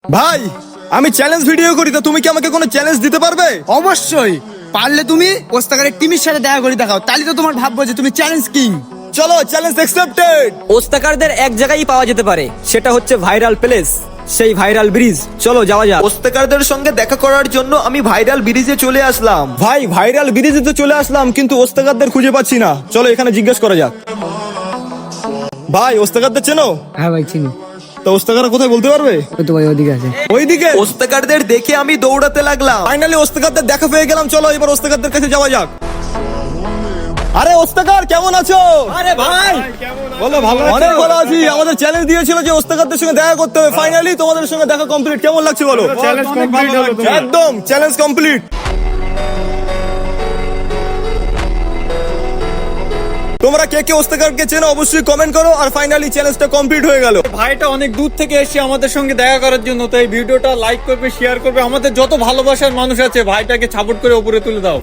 ভাই আমি challenge video করি, তো তুমি কি আমাকে কোনো চ্যালেঞ্জ দিতে পারবে? অবশ্যই পারলে তুমি ওস্তাকারের টিমের সাথে দেখা করে দেখাও, তাহলে তো তোমার ভাববো যে তুমি চ্যালেঞ্জ কিং। চলো চ্যালেঞ্জ অ্যাকসেপ্টেড। ওস্তাকারদের এক জায়গায় পাওয়া যেতে পারে, সেটা হচ্ছে ভাইরাল প্লেস, সেই ভাইরাল ব্রিজ। চলো যাওয়া যাক। ওস্তাকারদের সঙ্গে দেখা করার জন্য আমি ভাইরাল ব্রিজে চলে আসলাম। ভাই ভাইরাল ব্রিজে তো চলে আসলাম, কিন্তু ওস্তাকারদের খুঁজে পাচ্ছি না। চলো এখানে জিজ্ঞেস করা যাক। ভাই ওস্তাকারদের চেনো? হ্যাঁ ভাই চিনি, তো ওস্তাকাররা কোথায় বলতে পারবে? ওই তো ভাই ওদিকে আছে। ওইদিকে। ওস্তাকারদের দেখে আমি দৌড়াতে লাগলাম। ফাইনালি ওস্তাকারদের দেখা পেয়ে গেলাম। চলো এবার ওস্তাকারদের কাছে যাওয়া যাক। আরে ওস্তাকার কেমন আছো? আরে ভাই বলো ভালো আছি। অনেক ভালো আছি। আমাদের চ্যালেঞ্জ দিয়েছিল যে ওস্তাকারদের সঙ্গে দেখা করতে হবে, ফাইনালি তোমাদের সঙ্গে দেখা কমপ্লিট। কেমন লাগছে বলো? চ্যালেঞ্জ কমপ্লিট হলো তোমার। একদম চ্যালেঞ্জ কমপ্লিট। তোমরা কে কে ওস্তাকারকে চেনো অবশ্যই কমেন্ট করো। আর ফাইনালি চ্যালেঞ্জটা কমপ্লিট হয়ে গেল। ভাইটা অনেক দূর থেকে এসে আমাদের সঙ্গে দেখা করার জন্য, তাই ভিডিওটা লাইক করবে, শেয়ার করবে। আমাদের যত ভালোবাসার মানুষ আছে ভাইটাকে সাপোর্ট করে উপরে তুলে দাও।